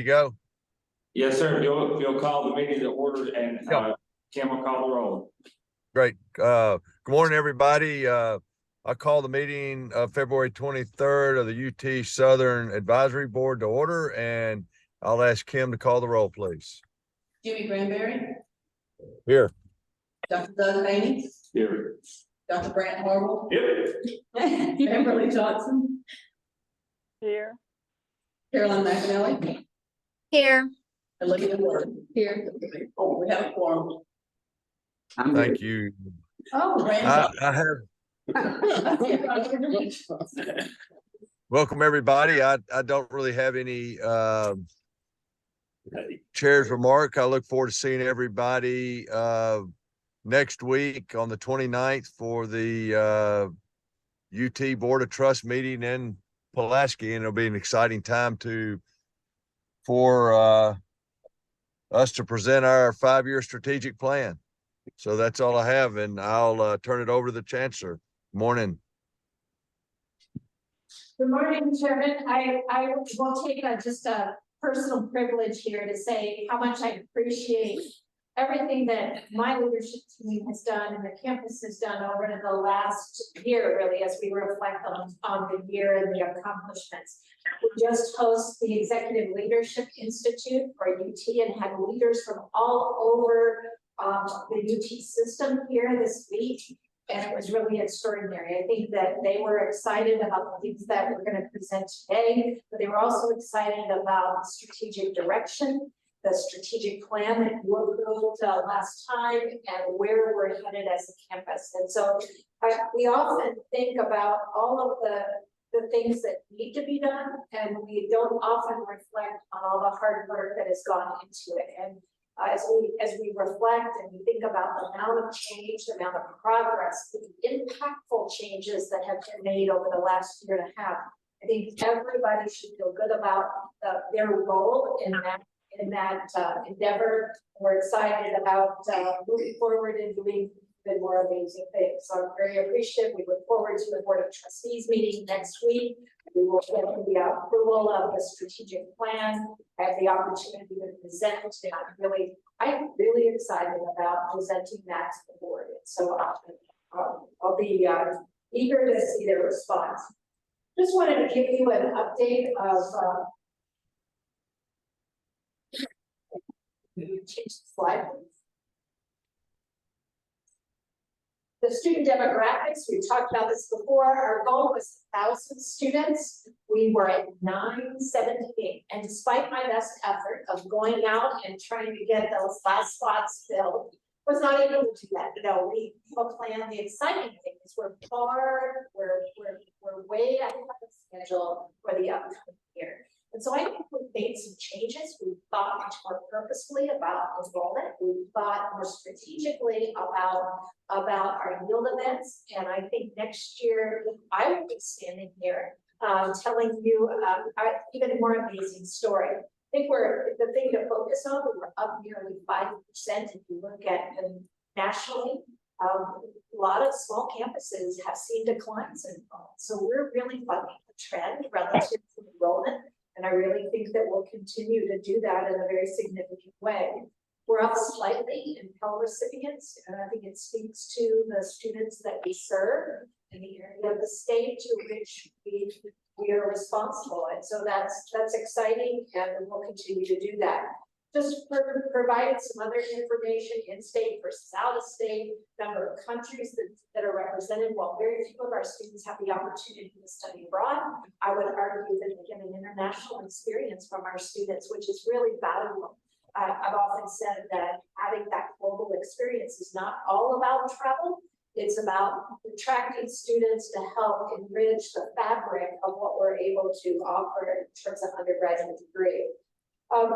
You go. Yes, sir. If you'll call the meeting to order and Kim will call the roll. Great. Good morning, everybody. I call the meeting of February 23rd of the UT Southern Advisory Board to order, and I'll ask Kim to call the roll, please. Jimmy Granberry. Here. Dr. Doug Haney. Here. Dr. Brant Marble. Here. Kimberly Johnson. Here. Carolyn McAnally. Here. Olivia Ward. Here. Oh, we have a quorum. Thank you. Oh, I have welcome everybody. I don't really have any chair's remark. I look forward to seeing everybody next week on the 29th for the UT Board of Trust meeting in Pulaski, and it'll be an exciting time for us to present our 5-year strategic plan. So that's all I have, and I'll turn it over to the Chancellor. Morning. Good morning, Chairman. I will take just a personal privilege here to say how much I appreciate everything that my leadership team has done and the campus has done over the last year, really, as we reflect on the year and the accomplishments. We just host the Executive Leadership Institute for UT and had leaders from all over the UT system here this week, and it was really extraordinary. I think that they were excited about the things that we're going to present today, but they were also excited about strategic direction, the strategic plan that you approved last time, and where we're headed as a campus. And so we often think about all of the things that need to be done, and we don't often reflect on all the hard work that has gone into it. And as we reflect and we think about the amount of change, the amount of progress, the impactful changes that have been made over the last year and a half, I think everybody should feel good about their role in that endeavor. We're excited about moving forward and doing even more amazing things. So I'm very appreciative. We look forward to the Board of Trustees meeting next week. We will get the approval of the strategic plan, have the opportunity to present, and I'm really excited about presenting that to the board. So I'll be eager to see their response. Just wanted to give you an update of change the slide. The student demographics, we talked about this before. Our goal was 1,000 students. We were at 978. And despite my best effort of going out and trying to get those last spots filled, was not able to do that. No, we have a plan. The exciting thing is we're way ahead of schedule for the upcoming year. And so I think we've made some changes. We've thought much more purposefully about enrollment. We've thought more strategically about our yield events. And I think next year I will be standing here telling you an even more amazing story. I think the thing to focus on, we're up nearly 5% if you look at nationally. A lot of small campuses have seen declines in enrollment. So we're really bucking the trend relative to enrollment. And I really think that we'll continue to do that in a very significant way. We're up slightly in Pell recipients, and I think it speaks to the students that we serve in the area of the state to which we are responsible. And so that's exciting, and we'll continue to do that. Just provided some other information in state versus out of state, number of countries that are represented. While very few of our students have the opportunity to study abroad, I would argue that we get an international experience from our students, which is really valuable. I've often said that having that global experience is not all about travel. It's about attracting students to help enrich the fabric of what we're able to offer in terms of undergraduate degree.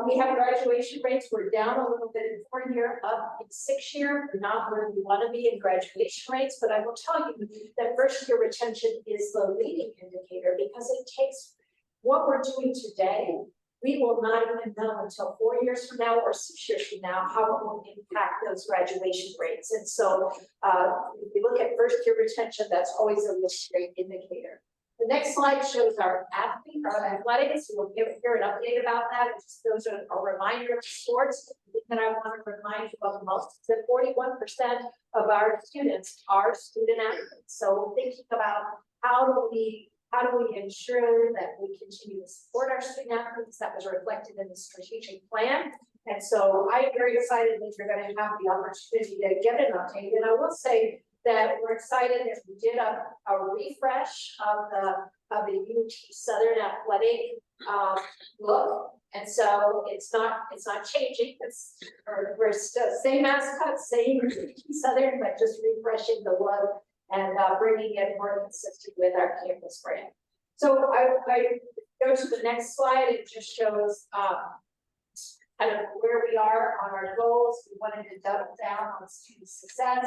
We have graduation rates. We're down a little bit in 4-year, up in 6-year. We're not where we want to be in graduation rates, but I will tell you that first-year retention is the leading indicator because it takes what we're doing today. We will not even know until 4 years from now or 6 years from now how it will impact those graduation rates. And so if you look at first-year retention, that's always a really great indicator. The next slide shows our athletics. We'll hear an update about that. Those are a reminder of sports. And I want to remind you of most that 41% of our students are student athletes. So thinking about how do we ensure that we continue to support our student athletes, that was reflected in the strategic plan. And so I'm very excited that you're going to have the opportunity to get an update. And I will say that we're excited that we did a refresh of the UT Southern athletic look. And so it's not changing. We're still same mascot, same UT Southern, but just refreshing the look and bringing it more consistent with our campus brand. So I go to the next slide. It just shows kind of where we are on our goals. We wanted to double down on student success,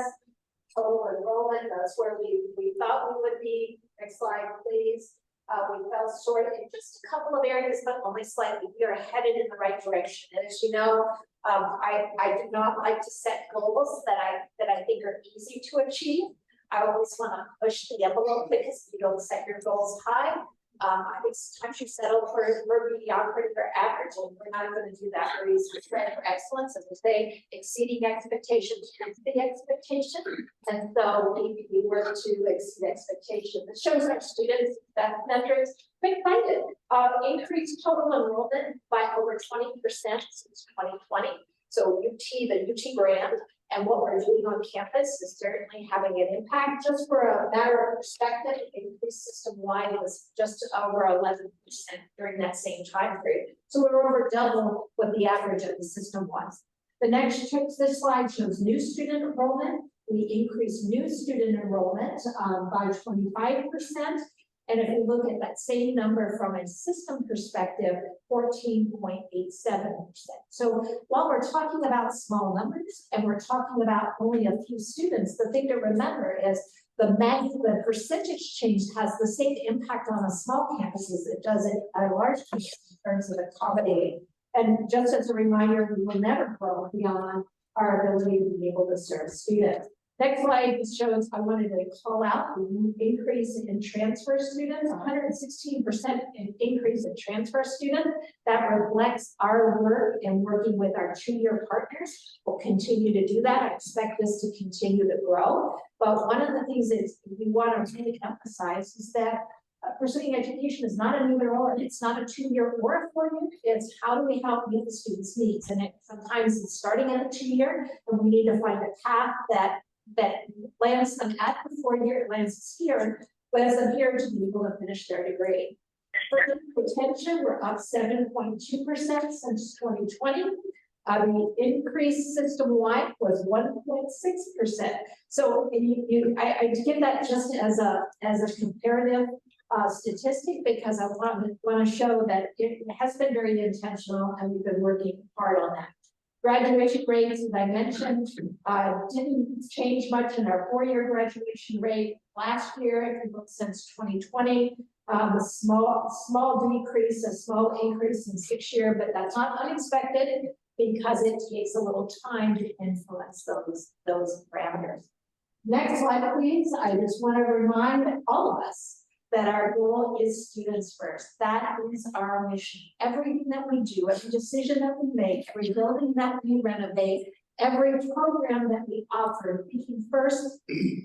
total enrollment. That's where we thought we would be. Next slide, please. We fell short in just a couple of areas, but only slightly. We are headed in the right direction. And as you know, I do not like to set goals that I think are easy to achieve. I always want to push the envelope because you don't set your goals high. I think sometimes you settle for mediocrity or average, and we're not going to do that. We're trying for excellence, as we say, exceeding expectations is the expectation. And so we work to exceed expectations. It shows our students that metrics. I'm excited. Increased total enrollment by over 20% since 2020. So the UT brand, and what we're doing on campus is certainly having an impact. Just for a matter of perspective, increase system-wide was just over 11% during that same time period. So we're over double what the average of the system was. This slide shows new student enrollment. We increased new student enrollment by 25%. And if you look at that same number from a system perspective, 14.87%. So while we're talking about small numbers and we're talking about only a few students, the thing to remember is the percentage change has the same impact on a small campus as it does at a large campus in terms of accommodating. And just as a reminder, we will never grow beyond our ability to be able to serve students. Next slide shows, I wanted to call out the increase in transfer students, 116% increase in transfer students. That reflects our work and working with our two-year partners. We'll continue to do that. I expect this to continue to grow. But one of the things that we want to really emphasize is that pursuing education is not an either or. It's not a 2-year or a 4-year. It's how do we help meet the students' needs? And sometimes it's starting at a 2-year, and we need to find a path that lands them at the 4-year, lands us here, them here to be able to finish their degree. For retention, we're up 7.2% since 2020. The increase system-wide was 1.6%. So I give that just as a comparative statistic because I want to show that it has been very intentional and we've been working hard on that. Graduation rates, as I mentioned, didn't change much in our 4-year graduation rate. Last year, if you look since 2020, a small decrease, a small increase in 6-year, but that's not unexpected because it takes a little time to influence those parameters. Next slide, please. I just want to remind all of us that our goal is students first. That is our mission. Everything that we do, every decision that we make, every building that we renovate, every program that we offer, thinking first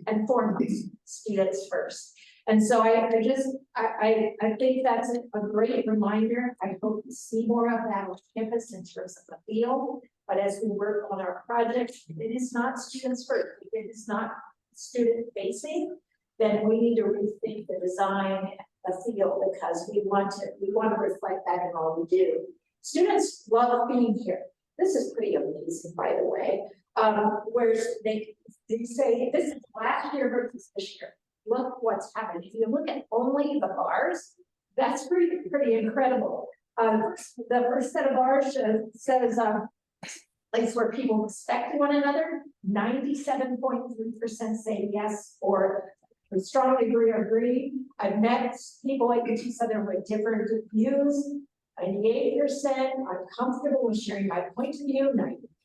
and foremost, students first. And so I think that's a great reminder. I hope to see more of that on campus in terms of the field. But as we work on our project, it is not students first. It is not student facing. Then we need to rethink the design of the field because we want to reflect that in all we do. Students love being here. This is pretty amazing, by the way. Where they say this is last year versus this year. Look what's happened. If you look at only the bars, that's pretty incredible. The first set of bars says place where people respect one another. 97.3% say yes or strongly agree. I've met people at UT Southern with different views. 98%. I'm comfortable with sharing my point of view.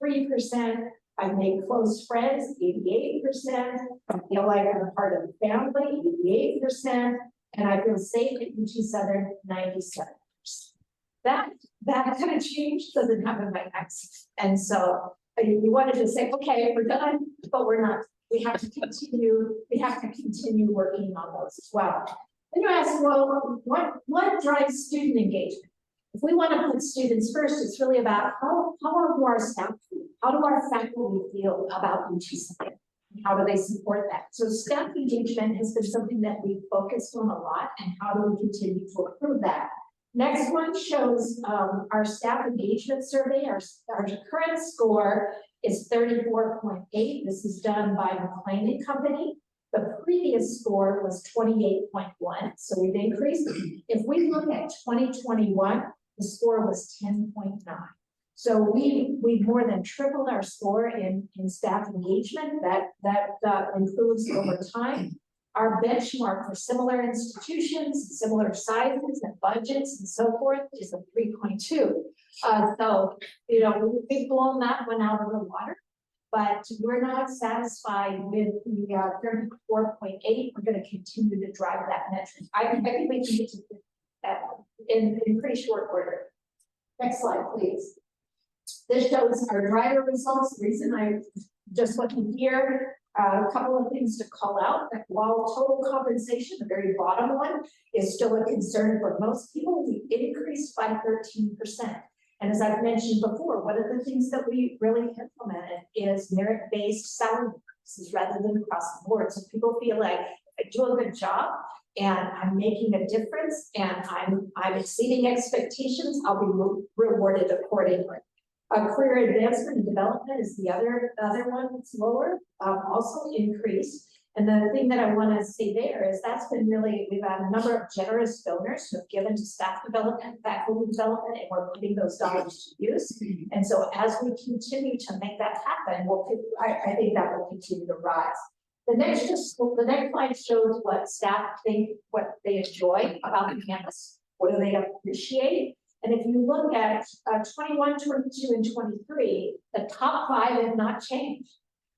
93%. I've made close friends. 88%. I feel like I'm a part of the family. 88%. And I feel safe at UT Southern 97%. That kind of change doesn't happen by accident. And so we wanted to say, okay, we're done, but we're not. We have to continue working on those as well. Then you ask, well, what drives student engagement? If we want to put students first, it's really about how do our staff feel? How do our faculty feel about UT Southern? How do they support that? So staff engagement has been something that we've focused on a lot, and how do we continue to improve that? Next one shows our staff engagement survey. Our current score is 34.8. This is done by McLean and Company. The previous score was 28.1, so we've increased. If we look at 2021, the score was 10.9. So we more than tripled our score in staff engagement. That improves over time. Our benchmark for similar institutions, similar sizes and budgets and so forth is a 3.2. So, you know, we've blown that one out of the water, but we're not satisfied with the 34.8. We're going to continue to drive that metric. I think we can get to that in pretty short order. Next slide, please. This shows our driver results. The reason I'm just looking here, a couple of things to call out, that while total compensation, the very bottom one, is still a concern for most people, we increased by 13%. And as I've mentioned before, one of the things that we really implemented is merit-based salary increases rather than across the board. So people feel like I do a good job and I'm making a difference and I'm exceeding expectations, I'll be rewarded accordingly. Career advancement and development is the other one that's lower, also increased. And the thing that I want to say there is that's been really, we've had a number of generous donors who have given to staff development, faculty development, and we're putting those dollars to use. And so as we continue to make that happen, I think that will continue to rise. The next slide shows what staff think, what they enjoy about the campus. What do they appreciate? And if you look at 21, 22, and 23, the top 5 have not changed.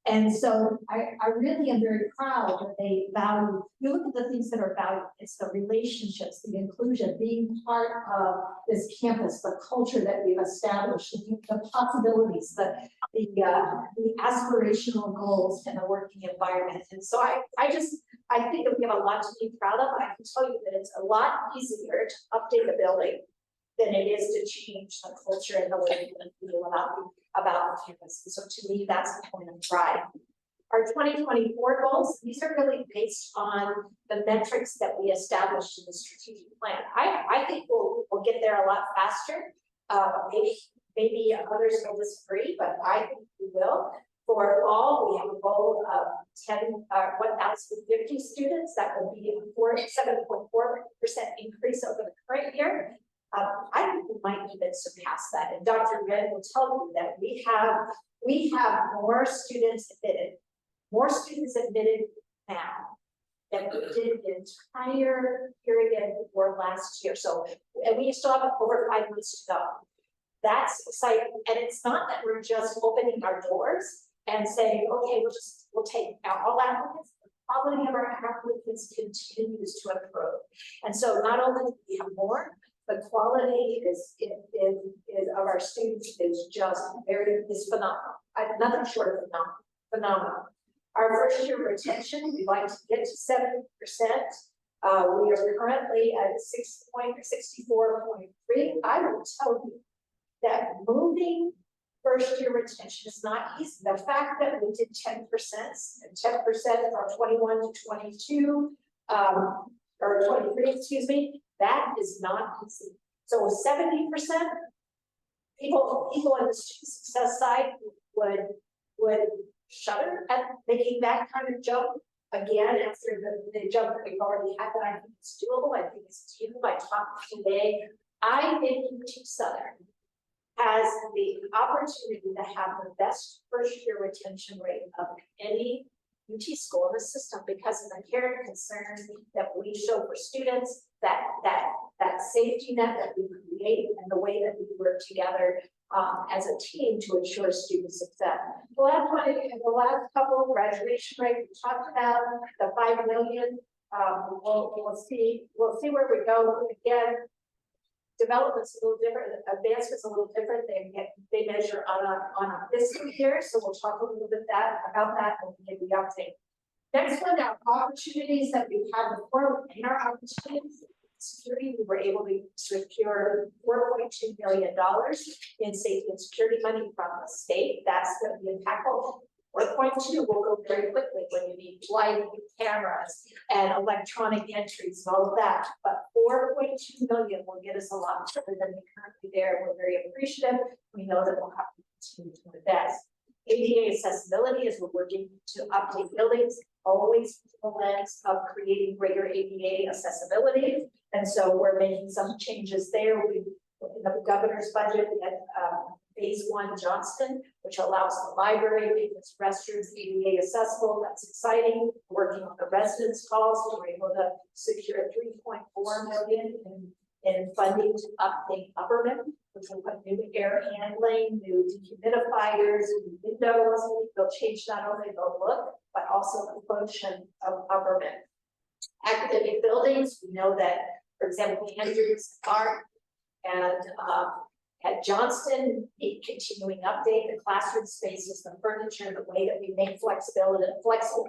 And so I really am very proud that they value, you look at the things that are valued, it's the relationships, the inclusion, being part of this campus, the culture that we've established, the possibilities, the aspirational goals in a working environment. And so I think that we have a lot to be proud of. I can tell you that it's a lot easier to update a building than it is to change the culture and the way we feel about the campus. And so to me, that's the point of pride. Our 2024 goals, these are really based on the metrics that we established in the strategic plan. I think we'll get there a lot faster. Maybe others will disagree, but I think we will. For fall, we have a goal of 1,050 students. That will be a 7.4% increase over the current year. I think we might even surpass that. And Dr. Red will tell you that we have more students admitted now than we did the entire period before last year. So, and we still have over 5 months to go. That's exciting. And it's not that we're just opening our doors and saying, okay, we'll take out all applicants. The quality of our applicants continues to improve. And so not only do we have more, the quality of our students is just phenomenal. Nothing short of phenomenal. Our first year retention, we'd like to get to 70%. We are currently at 64.3. I will tell you that moving first year retention is not easy. The fact that we did 10% from 21 to 22, or 23, excuse me, that is not easy. So 70%, people on the student success side would shudder at making that kind of jump again after the jump that we've already had, but I think it's doable. I think it's achievable. I talked today. I think UT Southern has the opportunity to have the best first year retention rate of any UT school in the system because of the care and concern that we show for students, that safety net that we create, and the way that we work together as a team to ensure student success. The last couple of graduation rate, we talked about the 5 million we'll see where we go. Again, development's a little different, advancement's a little different. They measure on a fiscal year, so we'll talk a little bit about that and give the update. Next one, our opportunities that we've had before. In our opportunities, security, we were able to secure $4.2 million in safety and security money from the state. That's going to be impactful. 4.2 will go very quickly when you need lighting, cameras, and electronic entries and all of that. But 4.2 million will get us a lot further than we currently there. We're very appreciative. We know that we'll have to continue to invest. ADA accessibility is we're working to update buildings, always with the lens of creating greater ADA accessibility. And so we're making some changes there. We in the governor's budget, we had phase 1 Johnston, which allows the library, make its restrooms ADA accessible. That's exciting. Working on the residence calls, we were able to secure $3.4 million in funding to update Upperman, which will put new air handling, new dehumidifiers, new windows. They'll change not only the look, but also the function of Upperman. Academic buildings, we know that, for example, Andrews Park and at Johnston, a continuing update, the classroom spaces, the furniture, the way that we make flexible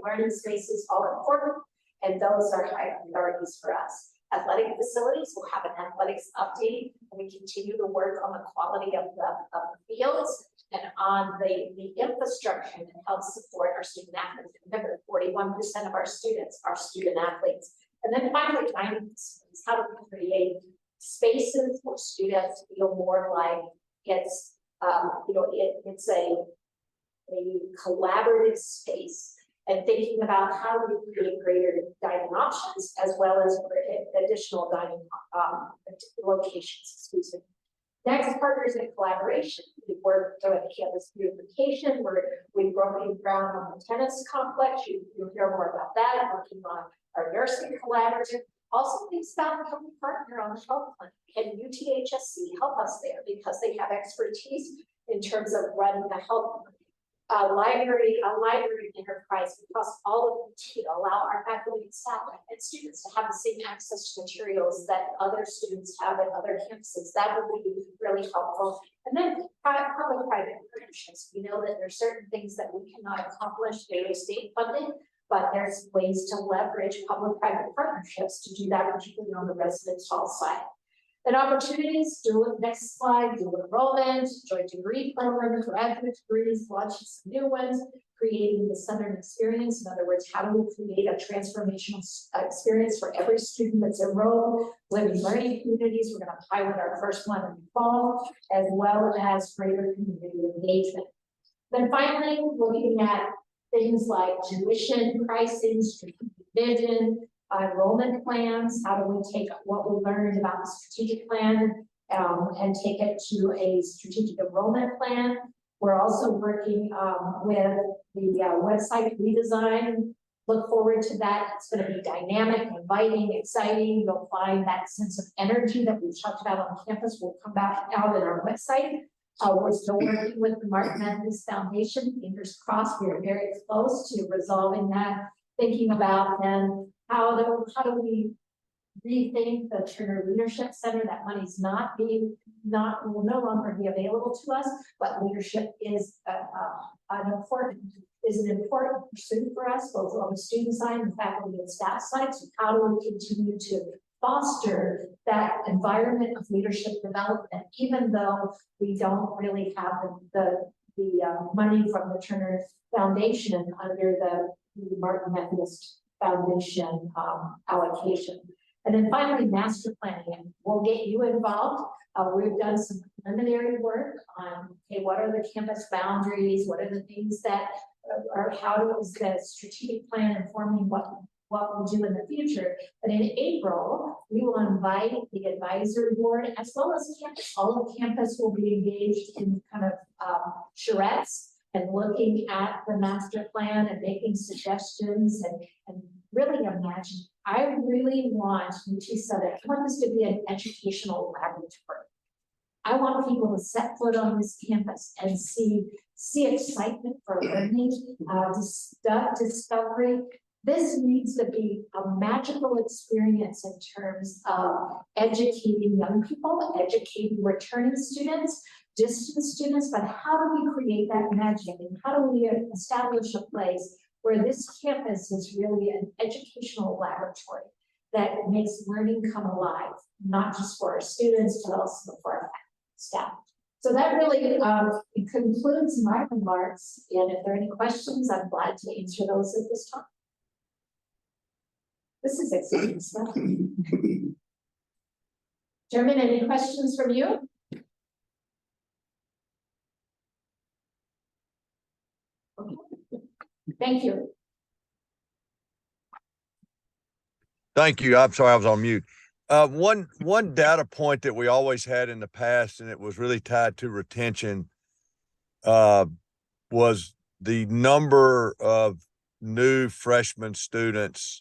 learning spaces all important, and those are high priorities for us. Athletic facilities will have an athletics update, and we continue to work on the quality of the fields and on the infrastructure that helps support our student athletes. Remember, 41% of our students are student athletes. And then finally, dining facilities. How do we create spaces where students feel more like it's it's a collaborative space, and thinking about how do we create greater dining options as well as additional dining locations. Excuse me. Next, partners in collaboration. We've worked with campus beautification. We've broken ground on the tennis complex. You'll hear more about that. Working on our nursing collaborative. Also, things about becoming a partner on the health plan. Can UTHSC help us there because they have expertise in terms of running the health plan? A library enterprise across all of the to allow our faculty and staff and students to have the same access to materials that other students have at other campuses. That would be really helpful. And then public-private partnerships. We know that there are certain things that we cannot accomplish through state funding, but there's ways to leverage public-private partnerships to do that, particularly on the residence hall side. And opportunities, next slide, dual enrollment, joint degree program, graduate degrees, launching some new ones, creating the Southern experience. In other words, how do we create a transformational experience for every student that's enrolled, living learning communities. We're going to pilot our first one in the fall, as well as greater community engagement. Then finally, looking at things like tuition pricing, strategic vision, enrollment plans. How do we take what we learned about the strategic plan and take it to a strategic enrollment plan? We're also working with the website redesign. Look forward to that. It's going to be dynamic, inviting, exciting. You'll find that sense of energy that we've talked about on campus will come back out in our website. We're still working with the Martin Methodist Foundation. Fingers crossed, we are very close to resolving that. Thinking about then how do we rethink the Turner Leadership Center? That money's will no longer be available to us, but leadership is an important pursuit for us, both on the student side and faculty and staff side. So how do we continue to foster that environment of leadership development, even though we don't really have the money from the Turner Foundation under the Martin Methodist Foundation allocation. And then finally, master planning. We'll get you involved. We've done some preliminary work on, okay, what are the campus boundaries? What are the things that are, how is the strategic plan informing what we'll do in the future? But in April, we will invite the advisory board as well as campus. All of campus will be engaged in kind of charrettes and looking at the master plan and making suggestions and really imagine. I really want UT Southern, I want this to be an educational laboratory. I want people to set foot on this campus and see excitement for learning, discovery, This needs to be a magical experience in terms of educating young people, educating returning students, distant students, but how do we create that magic? And how do we establish a place where this campus is really an educational laboratory that makes learning come alive, not just for our students, but also for our staff. So that really concludes my remarks. And if there are any questions, I'm glad to answer those at this time. This is exciting stuff. Chairman, any questions from you? Okay. Thank you. Thank you. I'm sorry, I was on mute. One data point that we always had in the past, and it was really tied to retention, was the number of new freshman students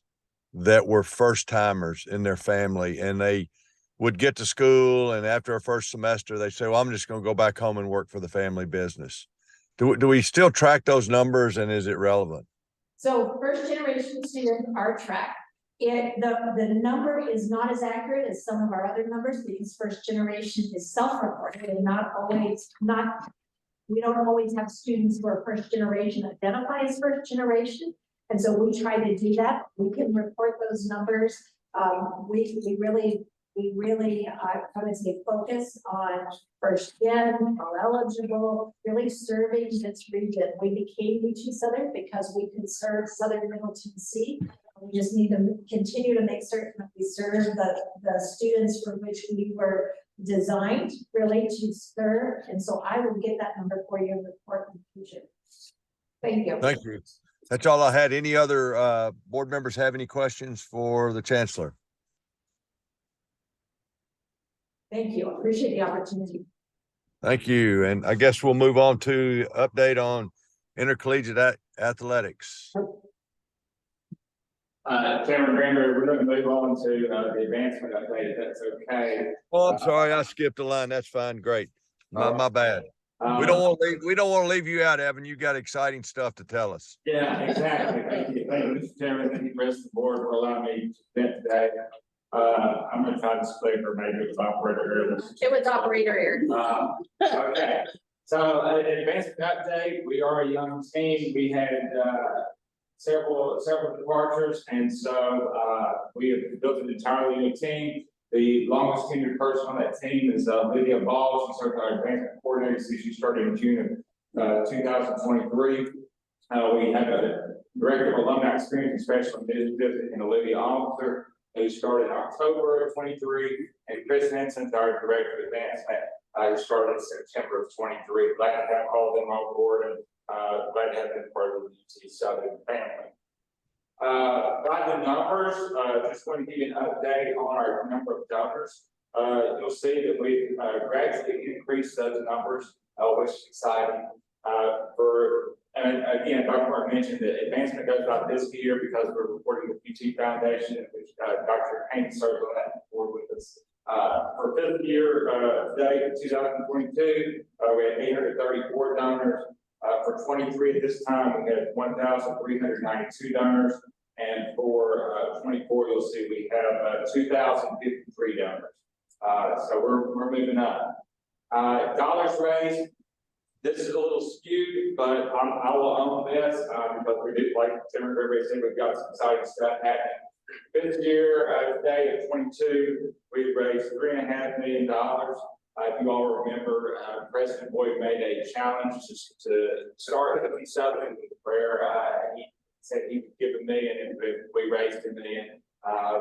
that were first timers in their family, and they would get to school, and after a first semester, they say, well, I'm just going to go back home and work for the family business. Do we still track those numbers, and is it relevant? So first generation students are tracked. The number is not as accurate as some of our other numbers because first generation is self-reported and we don't always have students who are first generation identify as first generation. And so we try to do that. We can report those numbers. We really, I would say, focus on first gen, are eligible, really serving this region. We became UT Southern because we could serve Southern Middle Tennessee. We just need to continue to make certain that we serve the students for which we were designed really to serve. And so I will get that number for you and report in the future. Thank you. Thank you. That's all I had. Any other board members have any questions for the chancellor? Thank you. Appreciate the opportunity. Thank you. And I guess we'll move on to update on intercollegiate athletics. Chairman Granberry, we're going to move on to the advancement update, if that's okay. Oh, I'm sorry, I skipped a line. That's fine. Great. My bad. We don't want to leave you out, Evan. You got exciting stuff to tell us. Yeah, exactly. Thank you, Mr. Chairman. Thank you, the rest of the board, for allowing me to present today. I'm going to try to speak, or maybe it was operator error. It was operator error. Okay. So, advancement update. We are a young team. We had several departures, and so we have built an entirely new team. The longest tenured person on that team is Lydia Ball. She served our advancement coordinator since she started in June of 2023. We have a director of alumni experience and special initiatives in Olivia Officer, who started in October of 23, and Chris Henson, our director of advancement, who started in September of 23. Glad to have all of them on board, and glad to have been part of the UT Southern family. By the numbers, just going to give you an update on our number of donors. You'll see that we gradually increased those numbers, which is exciting. And again, Dr. Mark mentioned that advancement goes out this year because we're reporting the UT Foundation, which Dr. Haynes served on that board with us. For fiscal year date of 2022, we had 834 donors. For 23 at this time, we had 1,392 donors. And for 24, you'll see we have 2,053 donors. So we're moving up. Dollars raised. This is a little skewed, but I will own this because we did, like Chairman Gregory said, we've got some exciting stuff happening. This year, today of 22, we raised $3.5 million. If you all remember, President Boyd made a challenge to start at Southern, where he said he would give $1 million, and we raised $1 million.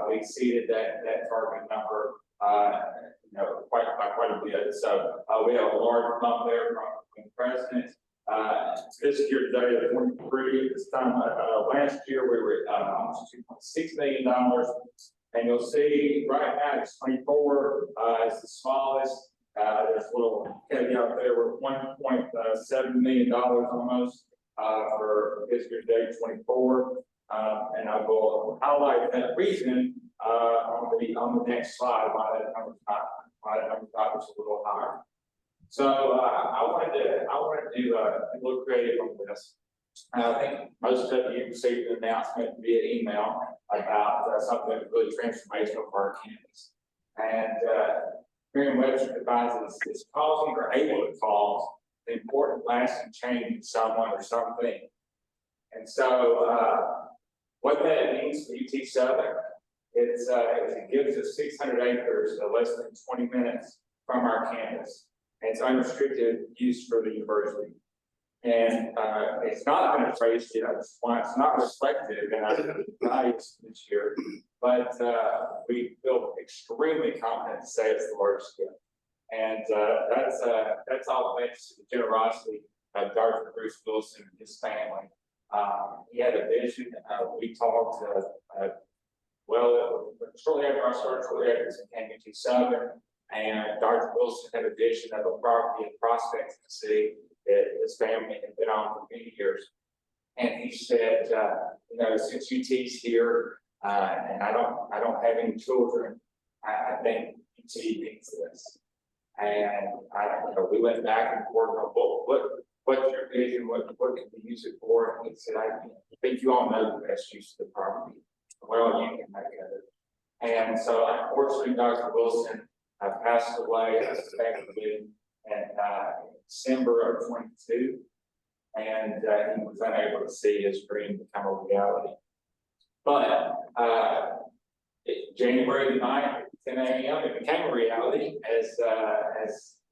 We exceeded that target number, quite a bit. So we have a large bump there from the president. This year, today at 23, this time last year, we were at almost $2.6 million. And you'll see right now it's 24. It's the smallest. There's a little caveat there. We're $1.7 million almost for this year date 24. And I will highlight that reason on the next slide why that number is a little higher. So I wanted to be a little creative on this. I think most of you received an announcement via email about something really transformational for our campus. And Merriam-Webster advises is causing or able to cause an important lasting change in someone or something. And so what that means for UT Southern is it gives us 600 acres less than 20 minutes from our campus. And it's unrestricted use for the university. And it's not been appraised yet. It's not reflected in our values this year, but we feel extremely confident to say it's the largest gift. And that's all thanks to the generosity of Dr. Bruce Wilson and his family. He had a vision. We talked shortly after I started, shortly after it came into Southern, and Dr. Wilson had a vision of a property in Prospect, Tennessee, that his family had been on for many years. And he said, since UT's here, and I don't have any children, I think UT needs this. And we went back and forth on what's your vision, what can we use it for? And he said, I think you all know the best use of the property. Well, you can make of it. And so unfortunately, Dr. Wilson passed away unexpectedly in December of 22, and he was unable to see his dream become a reality. But January the 9th, 10 a.m., it became a reality as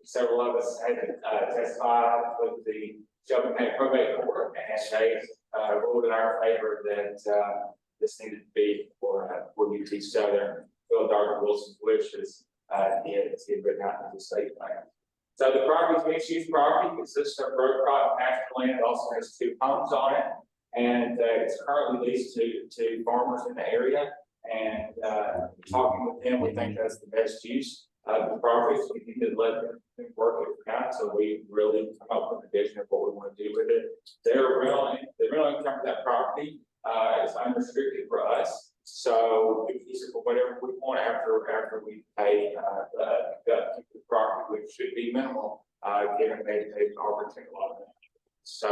several of us had to testify with the Shelby County Probate Court, and they ruled in our favor that this needed to be for UT Southern. Phil Dr. Wilson's wishes, he had written out in the state plan. So the property is mixed-use property, consists of road crop pasture land. It also has 2 homes on it, and it's currently leased to farmers in the area. And talking with them, we think that's the best use of the property. So we need to let them work it out. So we really come up with a vision of what we want to do with it. The rental income of that property is unrestricted for us. So we can use it for whatever we want after we pay the property, which should be minimal, given they've already taken a lot of it. So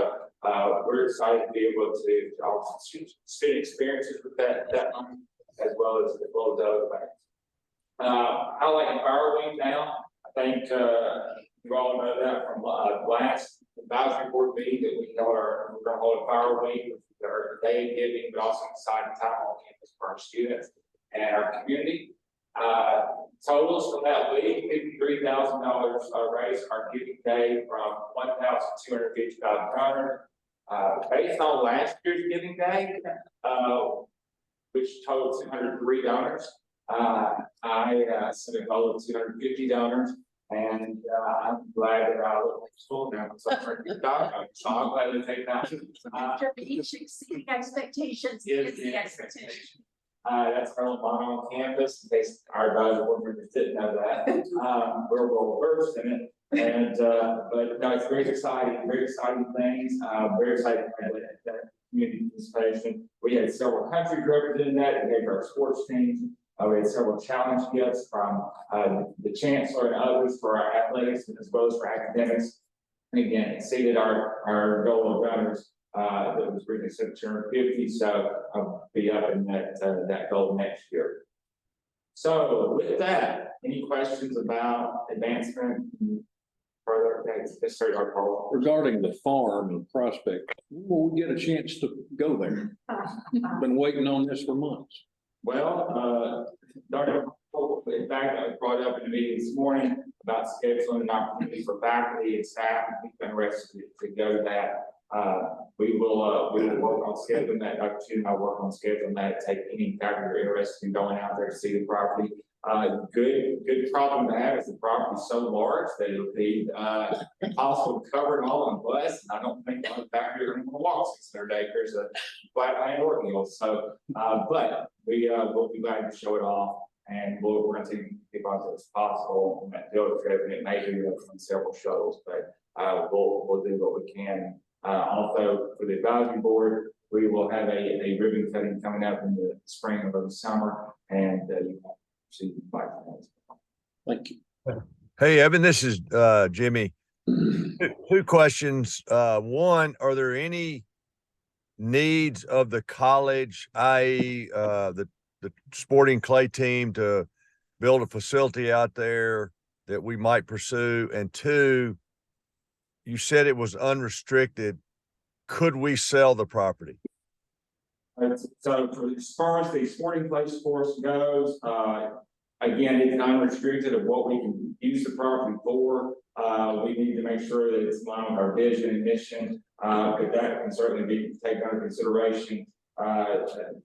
we're excited to be able to offer student experiences with that money, as well as other things. I like Firewing now. I think you all know that from last advisory board meeting that we're going to hold a Firewing with our day of giving, but also exciting time on campus for our students and our community. Totals for that week: $53,000 raised our giving day from 1,255 donors. Based on last year's giving day, which totaled 203 donors, I set a goal of 250 donors. And I'm glad that I look like school now, so I'm glad to take that. Each exceeding expectations Is the expectation. That's our little motto on campus, in case our advisor board members didn't know that. We're well versed in it. And but no, it's very exciting things. Very exciting that community participation. We had several countries representing that. We had our sports teams. We had several challenge gifts from the chancellor and others for our athletics, and as well as for academics. And again, exceeded our goal of donors that was originally set at 250. So I'll be up in that goal next year. So with that, any questions about advancement further? Let's start our call. Regarding the farm and Prospect, will we get a chance to go there? Been waiting on this for months. Well, Dr. in fact, I was brought up in a meeting this morning about scheduling an opportunity for faculty and staff and people interested to go to that. We will work on scheduling that. Dr. Chu and I work on scheduling that. Take any faculty interested in going out there to see the property. Good problem to have is the property is so large that it'll be impossible to cover it all on bus. And I don't think the faculty are going to walk 600 acres of flat land or hills. So, but we'll be glad to show it off, and we're going to keep on as possible on that field trip. And it may be on several shuttles, but we'll do what we can. Also, for the advisory board, we will have a ribbon cutting coming up in the spring or the summer, and you can see the bike. Thank you. Hey, Evan, this is Jimmy. Two questions. One, are there any needs of the college, i.e. The sporting clay team to build a facility out there that we might pursue? And two, you said it was unrestricted. Could we sell the property? So for as far as the sporting place course goes, again, it's unrestricted of what we can use the property for. We need to make sure that it's in line with our vision and mission, but that can certainly be taken under consideration.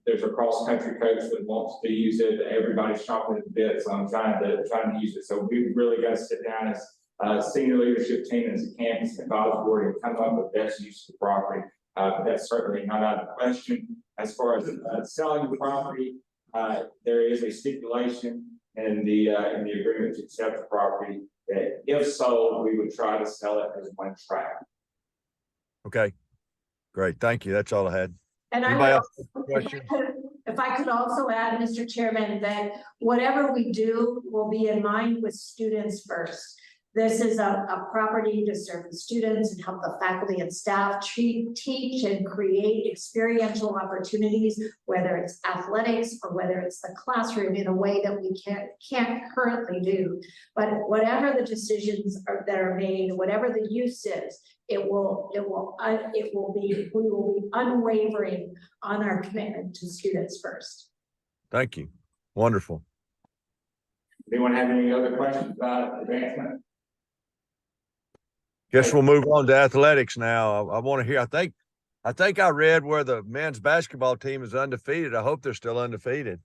There's a cross-country coach that wants to use it. Everybody's chomping at the bit, so I'm trying to use it. So we've really got to sit down as senior leadership team and as a campus advisory board and come up with best use of the property. But that's certainly not out of the question. As far as selling the property, there is a stipulation in the agreement to accept the property that if sold, we would try to sell it as one tract. Okay, great. Thank you. That's all I had. And Anybody I else would, have a question? if I could also add, Mr. Chairman, that whatever we do will be in mind with students first. This is a property to serve the students and help the faculty and staff teach and create experiential opportunities, whether it's athletics or whether it's the classroom, in a way that we can't currently do. But whatever the decisions that are made, whatever the use is, we will be unwavering on our commitment to students first. Thank you. Wonderful. Anyone have any other questions about advancement? Guess we'll move on to athletics now. I want to hear, I think I read where the men's basketball team is undefeated. I hope they're still undefeated.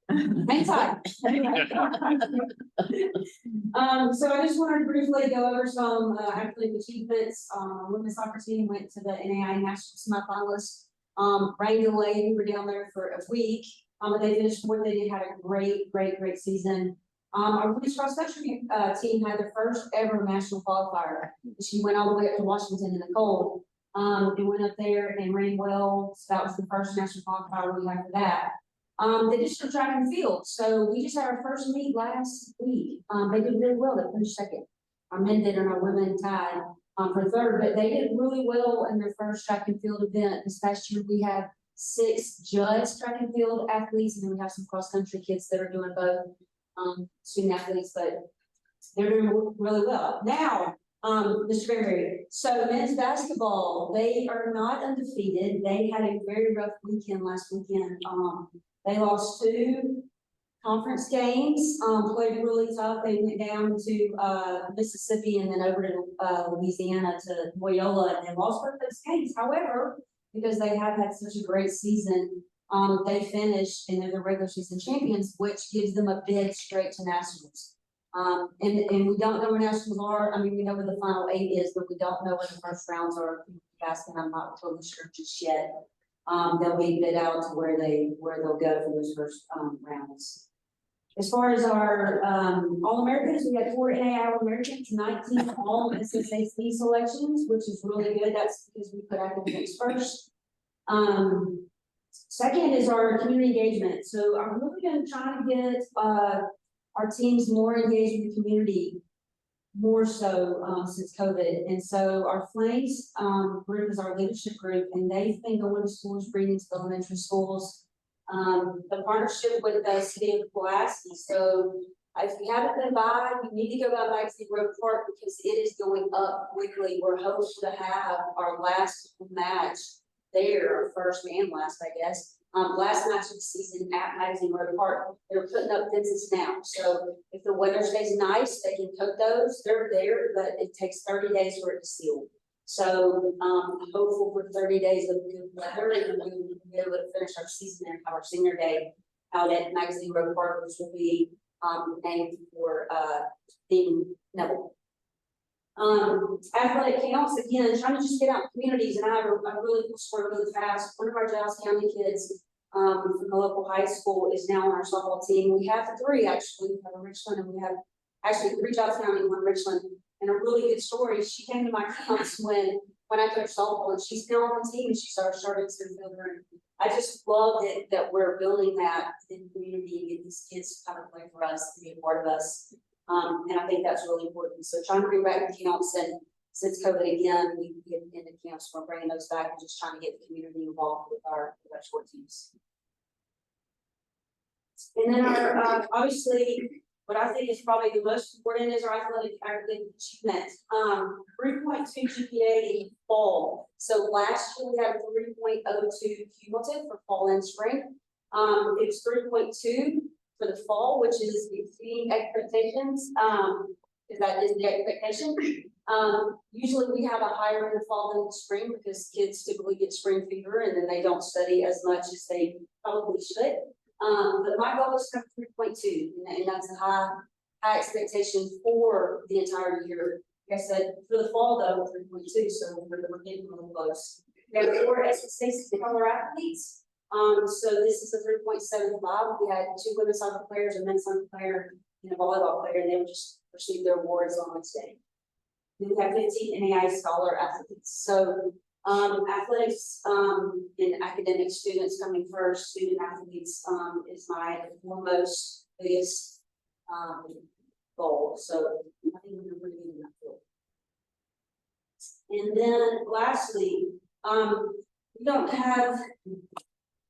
Hang tight. So I just wanted to briefly go over some athletic achievements. Women's soccer team went to the NAI National Semifinalists. Rain delayed, we were down there for a week, but they finished fourth. They did have a great season. Our women's cross country team had their first ever national qualifier. She went all the way up to Washington in the cold. They went up there and ran well. So that was the first national qualifier we had for that. They did some track and field. So we just had our first meet last week. They did really well. They finished second. Our men did and our women tied for third, but they did really well in their first track and field event. This past year, we have 6 just track and field athletes, and then we have some cross country kids that are doing both. Student athletes, but they're doing really well. Now, Mr. Granberry, so men's basketball, they are not undefeated. They had a very rough weekend last weekend. They lost 2 conference games, played really tough. They went down to Mississippi and then over to Louisiana to Loyola and lost both those games. However, because they have had such a great season, they finished and they're the regular season champions, which gives them a bid straight to nationals. And we don't know where nationals are. I mean, we know where the final 8 is, but we don't know where the first rounds are. Asking, I'm not totally sure just yet. They'll be bid out to where they'll go for those first rounds. As far as our All-Americans, we had 4 NAI All-Americans, 19 all SSAC selections, which is really good. That's because we put academics first. Second is our community engagement. So I'm really going to try to get our teams more engaged with the community, more so since COVID. And so our Flames group is our leadership group, and they've been going to schools, bringing to elementary schools. The partnership with the city of Pulaski. So if you haven't been by, you need to go by Magazine Road Park because it is going up quickly. We're hoping to have our last match there, our first and last, I guess. Last match of the season at Magazine Road Park. They're putting up fences now. So if the weather stays nice, they can coat those. They're there, but it takes 30 days for it to seal. So I'm hopeful for 30 days of good weather, and we will be able to finish our season and have our senior day out at Magazine Road Park, which will be named for Dean Neville. Athletic camps, again, trying to just get out in communities, and I really push for it really fast. One of our Dallas County kids from the local high school is now on our softball team. We have 3 actually. We have a Richland, and we have actually 3 Dallas County and 1 Richland. And a really good story. She came to my camps when I coached softball, and she's still on the team, and she started to build her. I just loved it that we're building that in the community and get these kids to come and play for us, to be a part of us. And I think that's really important. So trying to bring back the camps and since COVID again, we ended camps, we're bringing those back and just trying to get the community involved with our sport teams. And then our, obviously, what I think is probably the most important is our athletic achievement. 3.2 GPA in fall. So last year we had 3.02 cumulative for fall and spring. It's 3.2 for the fall, which is exceeding expectations. Because that is the expectation. Usually we have a higher in the fall than the spring because kids typically get spring fever and then they don't study as much as they probably should. But my goal is to have 3.2, and that's a high expectation for the entire year. Like I said, for the fall though, 3.2, so we're getting really close. We have 4 SSAs color athletes. So this is a 3.75. We had 2 women's soccer players, a men's soccer player, and a volleyball player, and they would just receive their awards on Wednesday. We have 15 NAI scholar athletes. So athletics and academic students coming first, student athletes is my foremost biggest goal. So I think we're pretty good in that field. And then lastly, we don't have,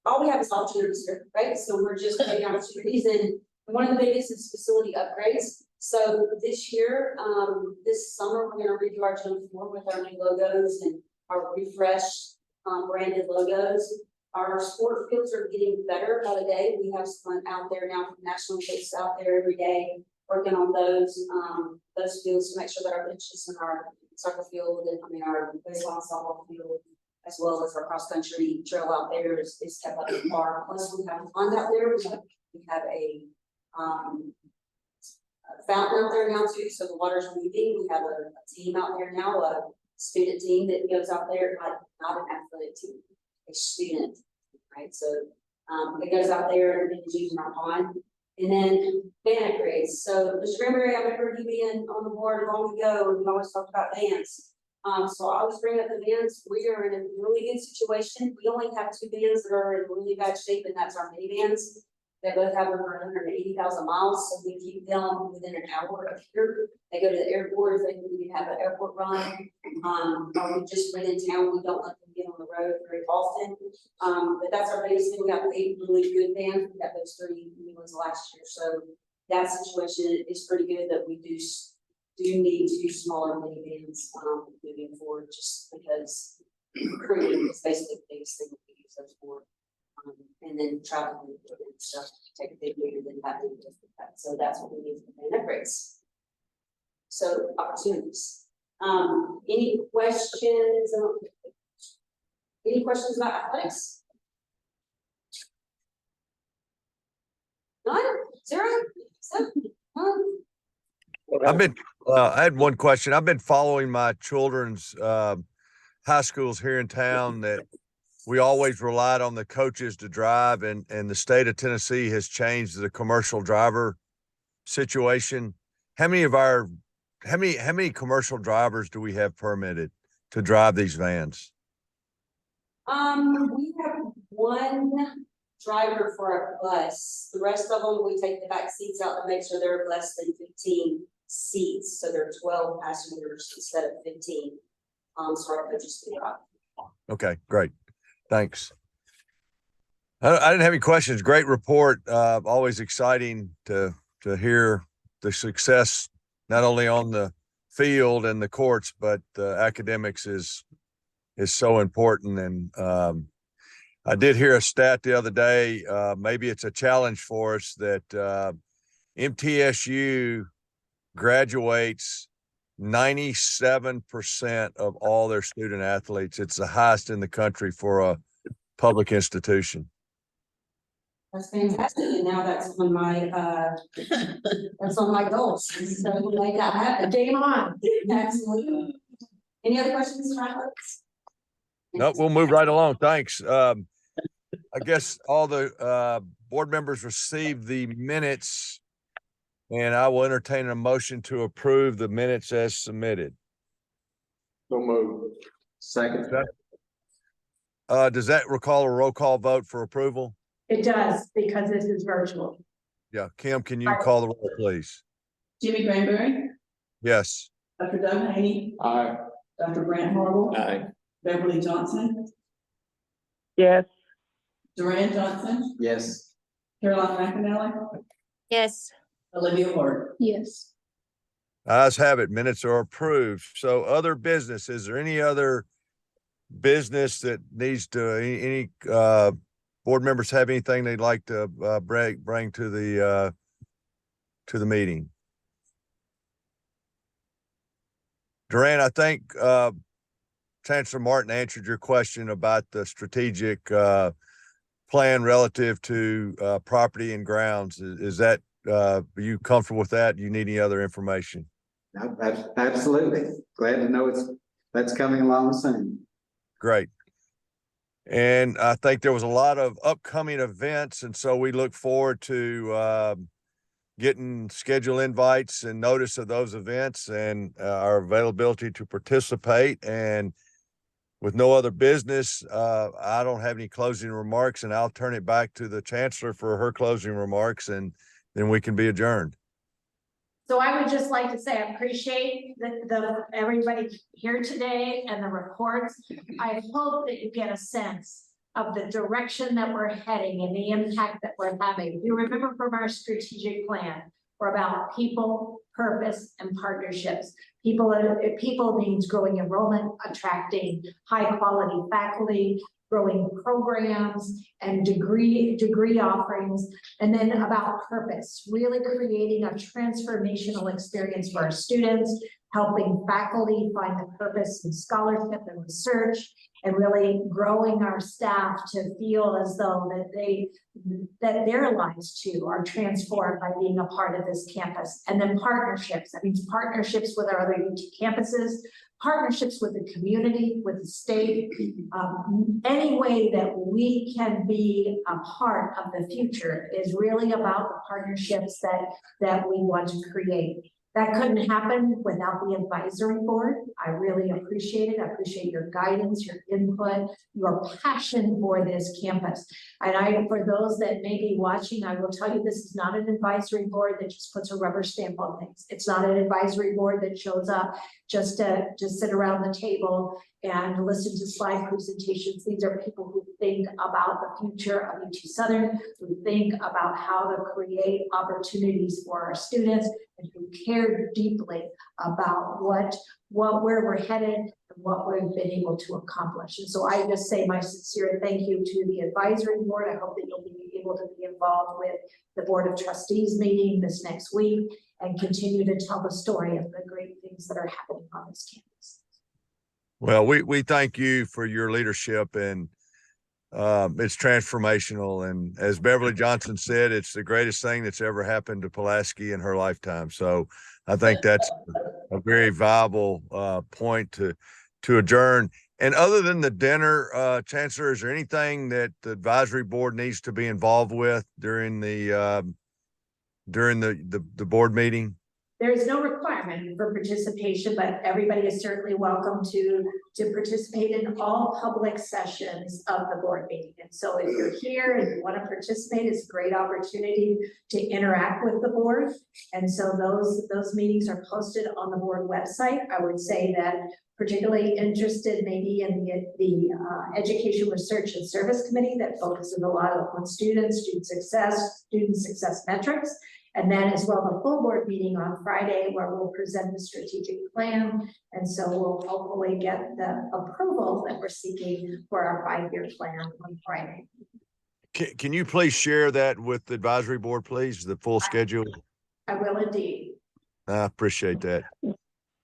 all we have is opportunities here, right? So we're just taking opportunities, and one of the biggest is facility upgrades. So this year, this summer, we're gonna redo our gym floor with our new logos and our refreshed branded logos. Our sport fields are getting better by the day. We have someone out there now from National Takes out there every day working on those fields to make sure that our pitches and our soccer field and our baseball and softball field, as well as our cross country trail out there is kept up to par. Plus we have a pond out there. We have a fountain out there now too, so the water's moving. We have a team out there now, a student team that goes out there, not an athletic team, a student, right? So it goes out there and is using our pond. And then band upgrades. So Mr. Granberry, I remember you being on the board long ago, and we always talked about bands. So I was bringing up the bands. We are in a really good situation. We only have 2 bands that are in really bad shape, and that's our mini bands. They both have over 180,000 miles, so we keep them within an hour of here. They go to the airport, if they need to have an airport run. Or we just went in town, we don't let them get on the road very often. But that's our biggest thing. We got 8 really good bands. We got those 3 new ones last year. So that situation is pretty good that we do need 2 smaller mini bands moving forward, just because recruiting is basically the biggest thing we use those for. And then traveling and stuff take a big bigger than that. So that's what we need for the upgrades. So opportunities. Any questions? Any questions about athletics? None? 0? 7? 1? I had one question. I've been following my children's high schools here in town that we always relied on the coaches to drive, and the state of Tennessee has changed the commercial driver situation. How many commercial drivers do we have permitted to drive these vans? We have 1 driver for a bus. The rest of them, we take the back seats out to make sure they're less than 15 seats. So they're 12 passengers instead of 15. So our coaches can drive. Okay, great. Thanks. I didn't have any questions. Great report. Always exciting to hear the success, not only on the field and the courts, but the academics is so important. And I did hear a stat the other day. Maybe it's a challenge for us that MTSU graduates 97% of all their student athletes. It's the highest in the country for a public institution. That's fantastic. And now that's on my goals. So we make that happen. Game on. Absolutely. Any other questions about athletics? Nope, we'll move right along. Thanks. I guess all the board members received the minutes, and I will entertain a motion to approve the minutes as submitted. So move. Second. Does that recall a roll call vote for approval? It does, because this is virtual. Yeah, Kim, can you call the roll, please? Jimmy Granberry, Yes. Dr. Doug Haney, Aye. Dr. Grant Harrell, Aye. Beverly Johnson, Yes. Duran Johnson, Yes. Caroline McNally, Yes. Olivia Hart. Yes. Ayes have it. Minutes are approved. So other business, is there any other business that needs to, any board members have anything they'd like to bring to the meeting? Duran, I think Chancellor Martin answered your question about the strategic plan relative to property and grounds. Is that are you comfortable with that? Do you need any other information? Absolutely. Glad to know that's coming along soon. Great. And I think there was a lot of upcoming events, and so we look forward to getting schedule invites and notice of those events and our availability to participate. And with no other business, I don't have any closing remarks, and I'll turn it back to the Chancellor for her closing remarks, and then we can be adjourned. So I would just like to say, I appreciate everybody here today and the reports. I hope that you get a sense of the direction that we're heading and the impact that we're having. You remember from our strategic plan, we're about people, purpose, and partnerships. People means growing enrollment, attracting high quality faculty, growing programs and degree offerings, and then about purpose, really creating a transformational experience for our students, helping faculty find the purpose in scholarship and research, and really growing our staff to feel as though that their lives too are transformed by being a part of this campus. And then partnerships, that means partnerships with our other UT campuses, partnerships with the community, with the state, any way that we can be a part of the future is really about the partnerships that we want to create. That couldn't happen without the advisory board. I really appreciate it. I appreciate your guidance, your input, your passion for this campus. And for those that may be watching, I will tell you, this is not an advisory board that just puts a rubber stamp on things. It's not an advisory board that shows up just to sit around the table and listen to slide presentations. These are people who think about the future of UT Southern, who think about how to create opportunities for our students, and who care deeply about where we're headed and what we've been able to accomplish. And so I just say my sincere thank you to the advisory board. I hope that you'll be able to be involved with the Board of Trustees meeting this next week and continue to tell the story of the great things that are happening on this campus. Well, we thank you for your leadership, and it's transformational. And as Beverly Johnson said, it's the greatest thing that's ever happened to Pulaski in her lifetime. So I think that's a very viable point to adjourn. And other than the dinner, Chancellor, is there anything that the advisory board needs to be involved with during the board meeting? There is no requirement for participation, but everybody is certainly welcome to participate in all public sessions of the board meeting. And so if you're here and you want to participate, it's a great opportunity to interact with the board. And so those meetings are posted on the board website. I would say that particularly interested maybe in the Education Research and Service Committee that focuses a lot on student success metrics. And then as well, the full board meeting on Friday where we'll present the strategic plan. And so we'll hopefully get the approval that we're seeking for our 5-year plan on Friday. Can you please share that with the advisory board, please, the full schedule? I will indeed. I appreciate that.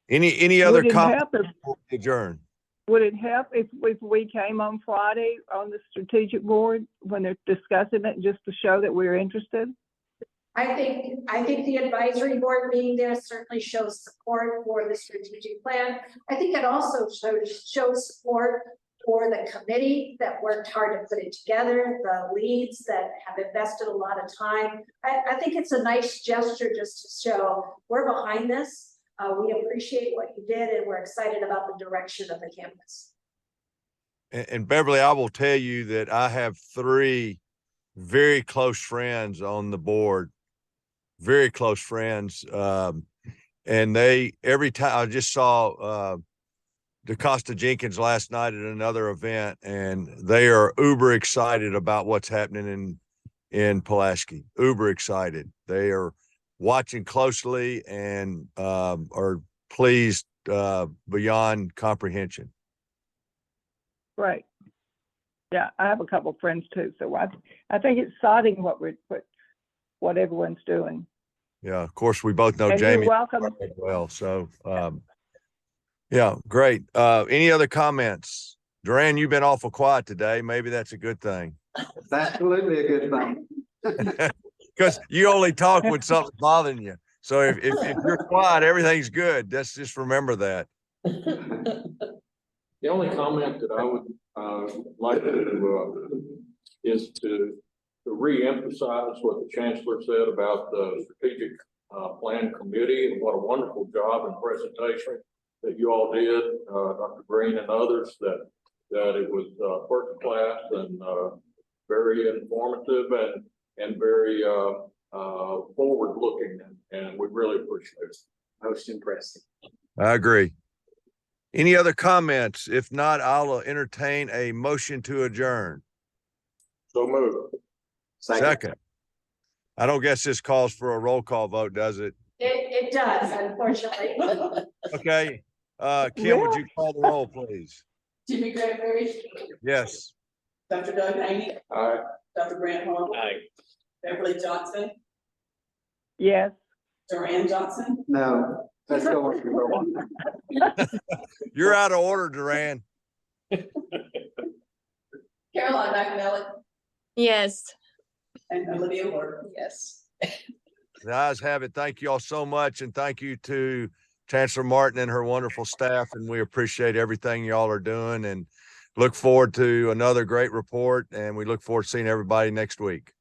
Any other comments before we adjourn? Would it help if we came on Friday on the strategic board when they're discussing it, just to show that we're interested? I think the advisory board meeting there certainly shows support for the strategic plan. I think it also shows support for the committee that worked hard to put it together, the leads that have invested a lot of time. I think it's a nice gesture just to show we're behind this. We appreciate what you did, and we're excited about the direction of the campus. And Beverly, I will tell you that I have 3 very close friends on the board, very close friends. And every time I just saw DaCosta Jenkins last night at another event, and they are uber excited about what's happening in Pulaski. Uber excited. They are watching closely and are pleased beyond comprehension. Right. Yeah, I have a couple friends too, so I think it's exciting what everyone's doing. Yeah, of course, we both know And Jamie you're welcome. well. So, yeah, great. Any other comments? Duran, you've been awful quiet today. Maybe that's a good thing. It's absolutely a good thing. Because you only talk when something's bothering you. So if you're quiet, everything's good. Just remember that. The only comment that I would like to do is to re-emphasize what the chancellor said about the strategic plan committee and what a wonderful job and presentation that you all did, Dr. Green and others, that it was first class and very informative and very forward looking, and we really appreciate it. Most impressive. I agree. Any other comments? If not, I'll entertain a motion to adjourn. So moved. Second. I don't guess this calls for a roll call vote, does it? It does, unfortunately. Okay. Kim, would you call the roll, please? Jimmy Gregory, Yes. Dr. Doug Haney, Aye. Dr. Grant Hall, Aye. Beverly Johnson, Yes. Duran Johnson, No, let's go. You're out of order, Duran. Caroline McNally, Yes. and Olivia Ward. Yes. The ayes have it. Thank you all so much. And thank you to Chancellor Martin and her wonderful staff. And we appreciate everything y'all are doing and look forward to another great report. And we look forward to seeing everybody next week.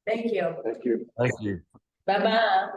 Thank you. Thank you. Thank you. Bye-bye.